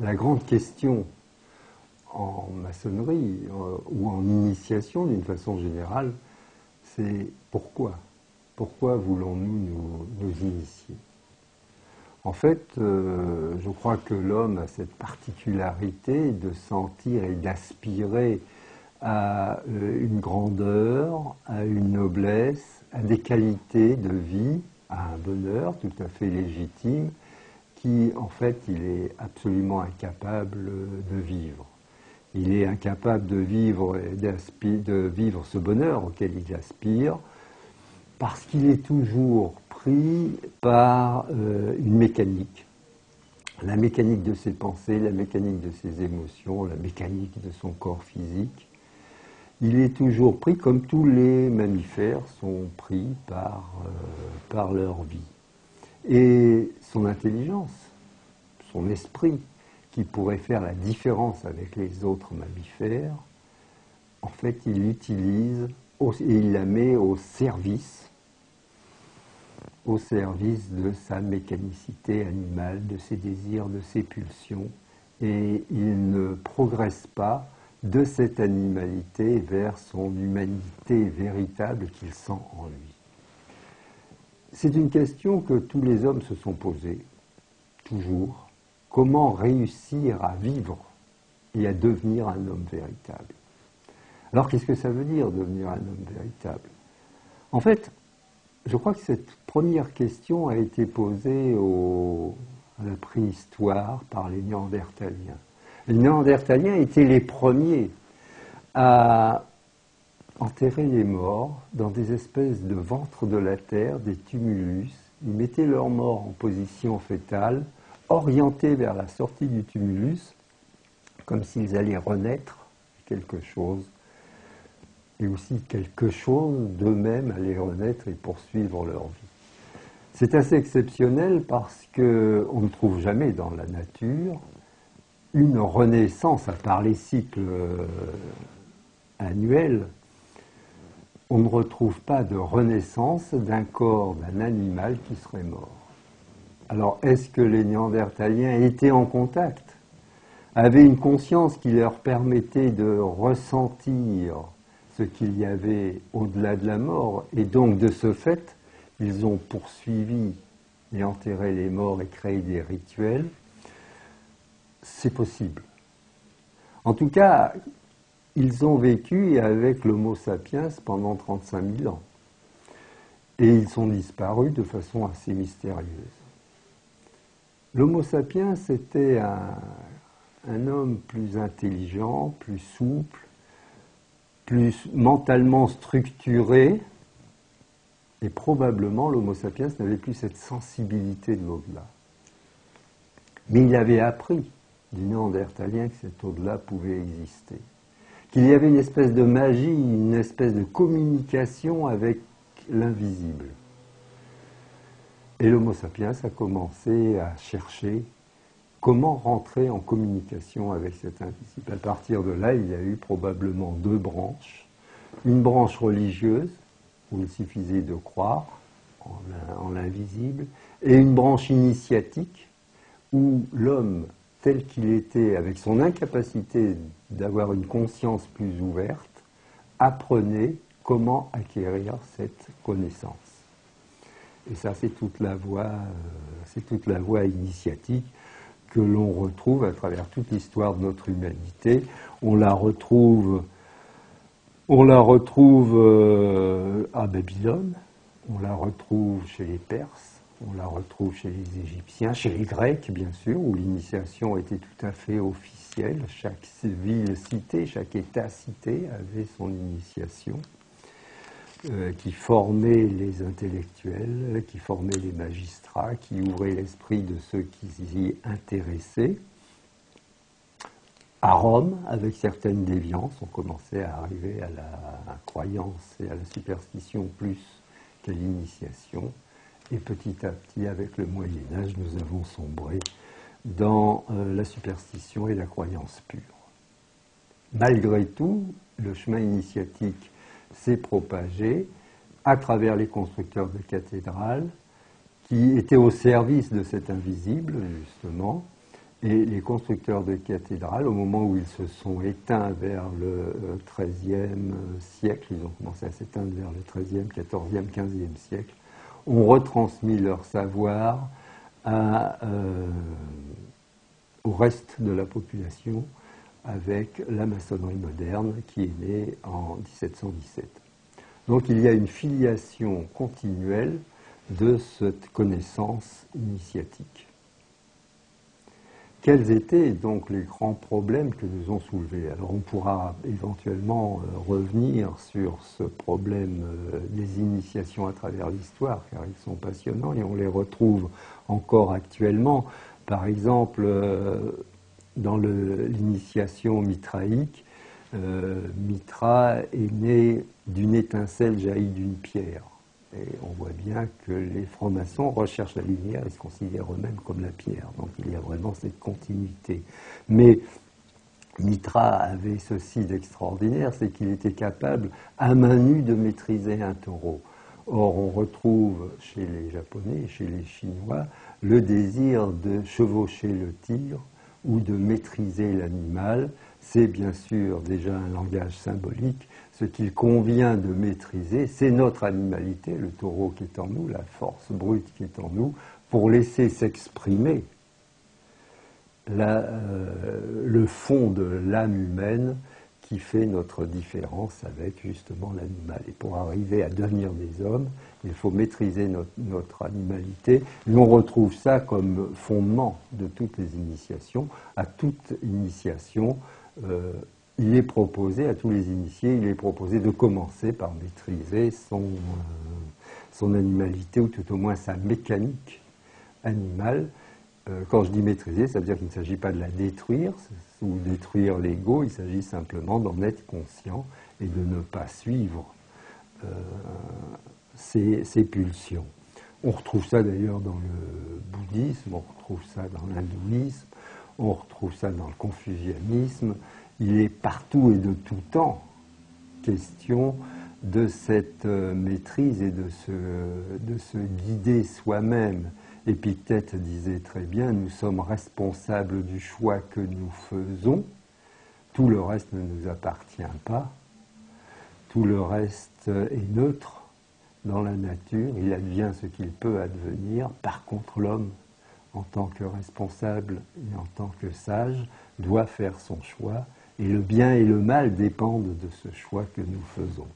la grande question en maçonnerie ou en initiation d'une façon générale, c'est pourquoi? Pourquoi voulons-nous nous initier? En fait, je crois que l'homme a cette particularité de sentir et d'aspirer à une grandeur, à une noblesse, à des qualités de vie, à un bonheur tout à fait légitime, qui, en fait, il est absolument incapable de vivre. Il est incapable de vivre ce bonheur auquel il aspire, parce qu'il est toujours pris par une mécanique. La mécanique de ses pensées, la mécanique de ses émotions, la mécanique de son corps physique. Il est toujours pris, comme tous les mammifères sont pris par leur vie. Et son intelligence, son esprit, qui pourrait faire la différence avec les autres mammifères, en fait, il l'utilise et il la met au service de sa mécanicité animale, de ses désirs, de ses pulsions, et il ne progresse pas de cette animalité vers son humanité véritable qu'il sent en lui. C'est une question que tous les hommes se sont posées, toujours. Comment réussir à vivre et à devenir un homme véritable? Alors, qu'est-ce que ça veut dire, devenir un homme véritable? En fait, je crois que cette première question a été posée à la préhistoire par les Néandertaliens. Les Néandertaliens étaient les premiers à enterrer les morts dans des espèces de ventres de la terre, des tumulus. Ils mettaient leurs morts en position fœtale, orientés vers la sortie du tumulus, comme s'ils allaient renaître quelque chose, et aussi quelque chose d'eux-mêmes allait renaître et poursuivre leur vie. C'est assez exceptionnel parce qu'on ne trouve jamais dans la nature une renaissance, à part les cycles annuels. On ne retrouve pas de renaissance d'un corps d'un animal qui serait mort. Alors, est-ce que les Néandertaliens étaient en contact, avaient une conscience qui leur permettait de ressentir ce qu'il y avait au-delà de la mort, et donc de ce fait, ils ont poursuivi et enterré les morts et créé des rituels? C'est possible. En tout cas, ils ont vécu avec l'Homo sapiens pendant 35 000 ans. Et ils sont disparus de façon assez mystérieuse. L'Homo sapiens était un homme plus intelligent, plus souple, plus mentalement structuré, et probablement l'Homo sapiens n'avait plus cette sensibilité de l'au-delà. Mais il avait appris du Néandertalien que cet au-delà pouvait exister, qu'il y avait une espèce de magie, une espèce de communication avec l'invisible. Et l'Homo sapiens a commencé à chercher comment rentrer en communication avec cet invisible. À partir de là, il y a eu probablement deux branches. Une branche religieuse, où il suffisait de croire en l'invisible, et une branche initiatique, où l'homme, tel qu'il était, avec son incapacité d'avoir une conscience plus ouverte, apprenait comment acquérir cette connaissance. Et ça, c'est toute la voie initiatique que l'on retrouve à travers toute l'histoire de notre humanité. On la retrouve à Babylone, on la retrouve chez les Perses, on la retrouve chez les Égyptiens, chez les Grecs, bien sûr, où l'initiation était tout à fait officielle. Chaque ville-cité, chaque État-cité avait son initiation, qui formait les intellectuels, qui formait les magistrats, qui ouvrait l'esprit de ceux qui s'y intéressaient. À Rome, avec certaines déviances, on commençait à arriver à la croyance et à la superstition plus qu'à l'initiation. Et petit à petit, avec le Moyen-Âge, nous avons sombré dans la superstition et la croyance pure. Malgré tout, le chemin initiatique s'est propagé à travers les constructeurs de cathédrales qui étaient au service de cet invisible, justement, Et les constructeurs de cathédrales, au moment où ils se sont éteints vers le XIIIe siècle, ils ont commencé à s'éteindre vers le XIIIe, XIVe, XVe siècle, ont retransmis leur savoir au reste de la population avec la maçonnerie moderne qui est née en 1717. Donc il y a une filiation continuelle de cette connaissance initiatique. Quels étaient donc les grands problèmes que nous ont soulevés? Alors on pourra éventuellement revenir sur ce problème des initiations à travers l'histoire, car ils sont passionnants et on les retrouve encore actuellement. Par exemple, dans l'initiation mitraïque, Mitra est né d'une étincelle jaillie d'une pierre. Et on voit bien que les francs-maçons recherchent la lumière et se considèrent eux-mêmes comme la pierre. Donc il y a vraiment cette continuité. Mais Mitra avait ceci d'extraordinaire, c'est qu'il était capable à main nue de maîtriser un taureau. Or, on retrouve chez les Japonais et chez les Chinois le désir de chevaucher le tigre ou de maîtriser l'animal. C'est bien sûr déjà un langage symbolique. Ce qu'il convient de maîtriser, c'est notre animalité, le taureau qui est en nous, la force brute qui est en nous, pour laisser s'exprimer le fond de l'âme humaine qui fait notre différence avec justement l'animal. Et pour arriver à devenir des hommes, il faut maîtriser notre animalité. Et on retrouve ça comme fondement de toutes les initiations. À toute initiation, il est proposé, à tous les initiés, il est proposé de commencer par maîtriser son animalité, ou tout au moins sa mécanique animale. Quand je dis maîtriser, ça veut dire qu'il ne s'agit pas de la détruire ou détruire l'ego, il s'agit simplement d'en être conscient et de ne pas suivre ses pulsions. On retrouve ça d'ailleurs dans le bouddhisme, on retrouve ça dans l'hindouisme, on retrouve ça dans le confucianisme. Il est partout et de tout temps question de cette maîtrise et de se guider soi-même. Épictète disait très bien, nous sommes responsables du choix que nous faisons, tout le reste ne nous appartient pas, tout le reste est neutre dans la nature, il advient ce qu'il peut advenir. Par contre, l'homme, en tant que responsable et en tant que sage, doit faire son choix, et le bien et le mal dépendent de ce choix que nous faisons.